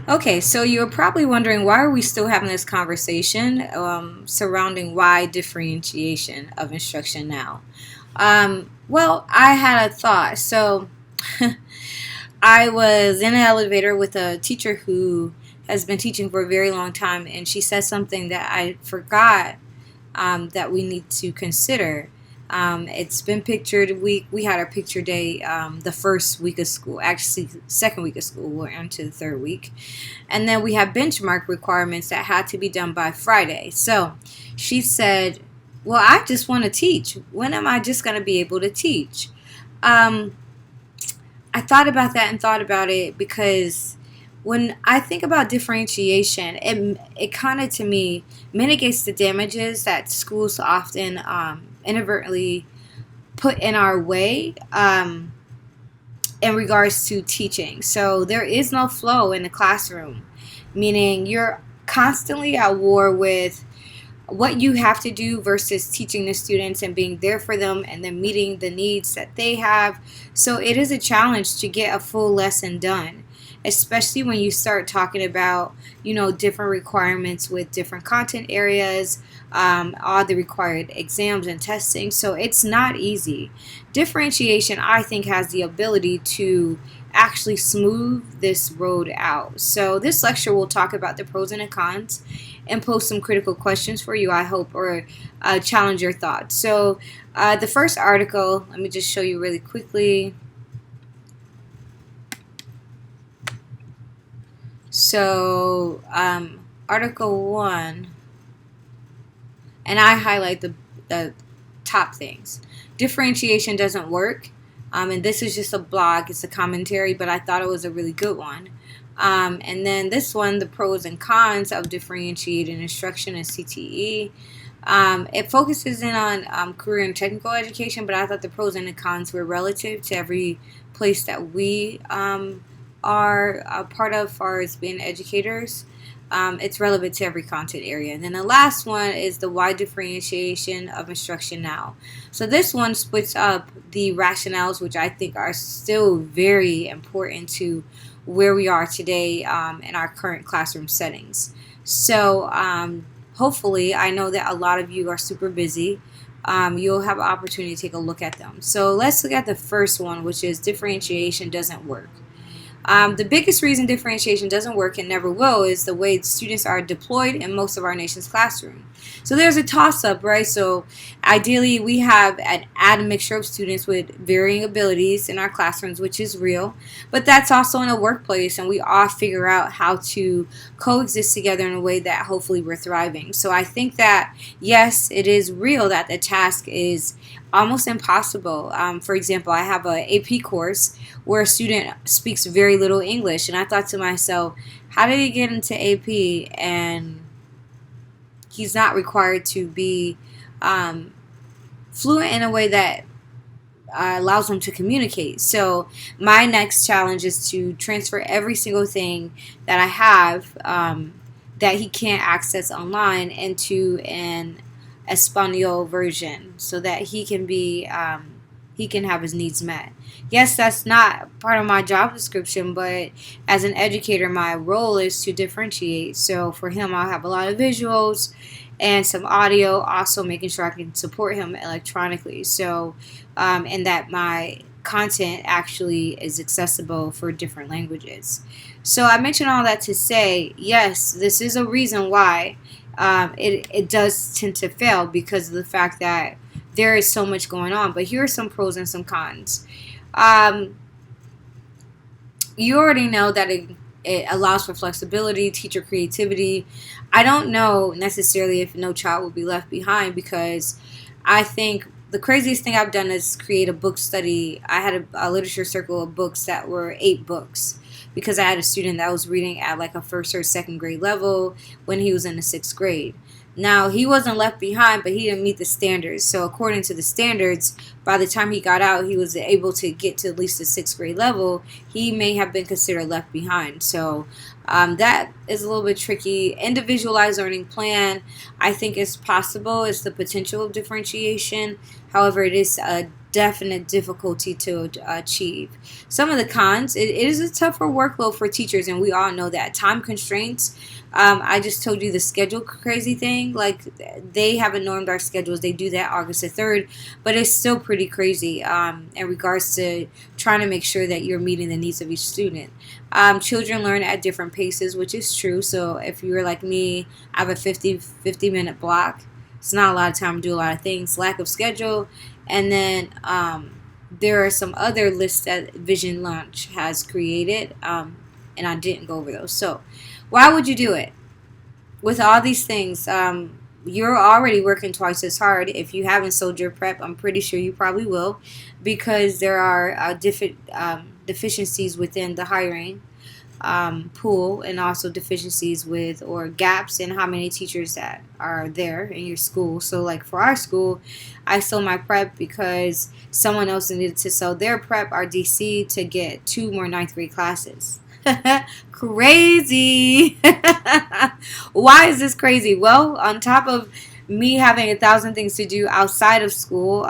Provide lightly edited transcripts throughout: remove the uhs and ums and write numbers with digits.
Okay, so you're probably wondering why are we still having this conversation surrounding why differentiation of instruction now? Well, I had a thought. So I was in an elevator with a teacher who has been teaching for a very long time, and she said something that I forgot that we need to consider. It's been pictured. We had our picture day the first week of school, actually second week of school. We're into the third week, and then we have benchmark requirements that had to be done by Friday. So she said, "Well, I just want to teach. When am I just going to be able to teach?" Um, I thought about that and thought about it because when I think about differentiation, it kind of to me mitigates the damages that schools often inadvertently put in our way in regards to teaching. So there is no flow in the classroom, meaning you're constantly at war with what you have to do versus teaching the students and being there for them and then meeting the needs that they have. So it is a challenge to get a full lesson done, especially when you start talking about, different requirements with different content areas, all the required exams and testing. So it's not easy. Differentiation, I think, has the ability to actually smooth this road out. So this lecture will talk about the pros and the cons and pose some critical questions for you, I hope, or challenge your thoughts. So the first article, let me just show you really quickly. So article 1, and I highlight the top things. Differentiation doesn't work. And this is just a blog, it's a commentary, but I thought it was a really good one. And then this one, the pros and cons of differentiated instruction in CTE. It focuses in on career and technical education, but I thought the pros and the cons were relative to every place that we are a part of as far as being educators. It's relevant to every content area. And then the last one is the why differentiation of instruction now. So this one splits up the rationales, which I think are still very important to where we are today in our current classroom settings. So hopefully, I know that a lot of you are super busy. You'll have an opportunity to take a look at them. So let's look at the first one, which is differentiation doesn't work. The biggest reason differentiation doesn't work and never will is the way students are deployed in most of our nation's classroom. So there's a toss-up, right? So ideally, we have an admixture of students with varying abilities in our classrooms, which is real. But that's also in a workplace, and we all figure out how to coexist together in a way that hopefully we're thriving. So I think that, yes, it is real that the task is almost impossible. For example, I have a AP course where a student speaks very little English, and I thought to myself, how did he get into AP and he's not required to be fluent in a way that allows him to communicate? So my next challenge is to transfer every single thing that I have that he can't access online into an Espanol version so that he can have his needs met. Yes, that's not part of my job description, but as an educator, my role is to differentiate. So for him, I'll have a lot of visuals and some audio, also making sure I can support him electronically. So, and that my content actually is accessible for different languages. So I mentioned all that to say, yes, this is a reason why it does tend to fail because of the fact that there is so much going on. But here are some pros and some cons. You already know that it allows for flexibility, teacher creativity. I don't know necessarily if No Child Will Be Left Behind because I think the craziest thing I've done is create a book study. I had a literature circle of books that were 8 books because I had a student that was reading at like a first or second grade level when he was in the 6th grade. Now, he wasn't left behind, but he didn't meet the standards. So according to the standards, by the time he got out, he was able to get to at least the 6th grade level. He may have been considered left behind. So that is a little bit tricky. Individualized learning plan, I think is possible. It's the potential of differentiation. However, it is definite difficulty to achieve. Some of the cons, it is a tougher workload for teachers, and we all know that. Time constraints. I just told you the schedule crazy thing. Like, they haven't normed our schedules. They do that August the 3rd, but it's still pretty crazy in regards to trying to make sure that you're meeting the needs of each student. Children learn at different paces, which is true. So if you're like me, I have a 50-minute block. It's not a lot of time to do a lot of things. Lack of schedule. And then there are some other lists that Vision Launch has created, and I didn't go over those. So why would you do it? With all these things, you're already working twice as hard. If you haven't sold your prep, I'm pretty sure you probably will, because there are different deficiencies within the hiring pool, and also deficiencies with or gaps in how many teachers that are there in your school. So like for our school, I sold my prep because someone else needed to sell their prep, our DC, to get 2 more ninth grade classes. Crazy. Why is this crazy? Well, on top of me having 1,000 things to do outside of school,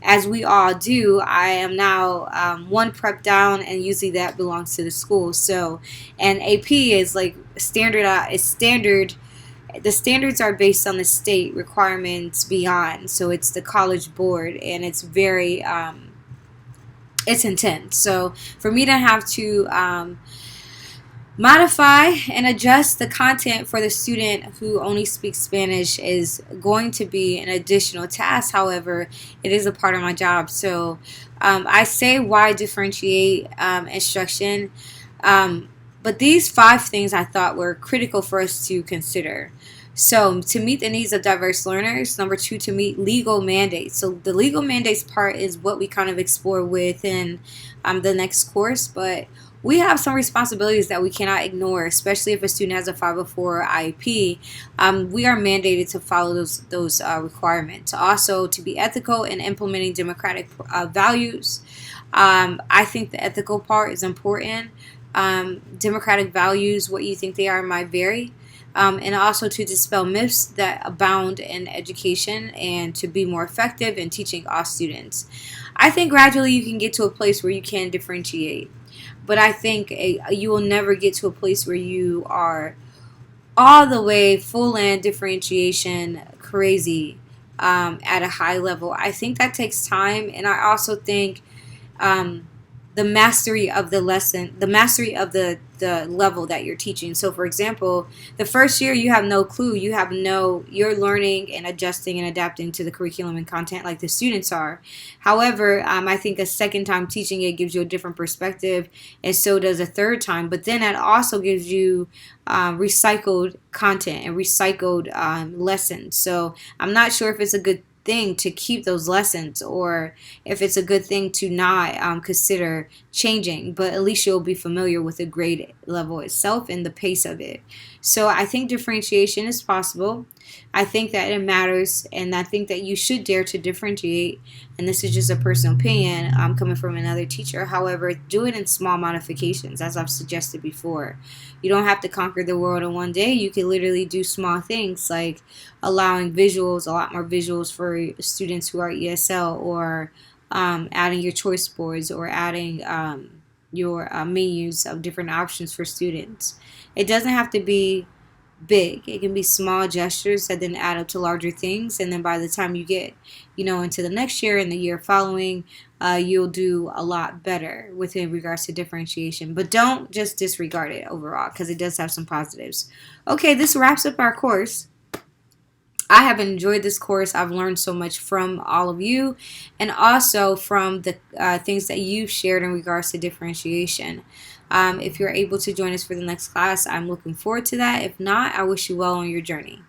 as we all do, I am now one prep down, and usually that belongs to the school. So, and AP is like standard. Is standard. The standards are based on the state requirements beyond. So it's the college board, and it's very it's intense. So for me to have to modify and adjust the content for the student who only speaks Spanish is going to be an additional task. However, it is a part of my job. So I say why differentiate instruction. But these 5 things I thought were critical for us to consider. So to meet the needs of diverse learners. Number 2, to meet legal mandates. So the legal mandates part is what we kind of explore within the next course. But we have some responsibilities that we cannot ignore, especially if a student has a 504 IEP. We are mandated to follow those requirements. Also, to be ethical and implementing democratic values. I think the ethical part is important. Democratic values, what you think they are, might vary. And also to dispel myths that abound in education, and to be more effective in teaching all students. I think gradually you can get to a place where you can differentiate. But I think you will never get to a place where you are all the way full in differentiation crazy at a high level. I think that takes time. And I also think the mastery of the lesson, the mastery of the level that you're teaching. So for example, the first year you have no clue. You're learning and adjusting and adapting to the curriculum and content like the students are. However, I think a second time teaching it gives you a different perspective, and so does a third time. But then it also gives you recycled content and recycled lessons. So I'm not sure if it's a good thing to keep those lessons, or if it's a good thing to not consider changing, but at least you'll be familiar with the grade level itself and the pace of it. So I think differentiation is possible. I think that it matters, and I think that you should dare to differentiate. And this is just a personal opinion coming from another teacher. However, do it in small modifications, as I've suggested before. You don't have to conquer the world in one day. You can literally do small things like allowing visuals, a lot more visuals for students who are ESL, or adding your choice boards, or adding your menus of different options for students. It doesn't have to be big. It can be small gestures that then add up to larger things, and then by the time you get into the next year and the year following, you'll do a lot better within regards to differentiation. But don't just disregard it overall, because it does have some positives. Okay, this wraps up our course. I have enjoyed this course. I've learned so much from all of you, and also from the things that you've shared in regards to differentiation. If you're able to join us for the next class, I'm looking forward to that. If not, I wish you well on your journey.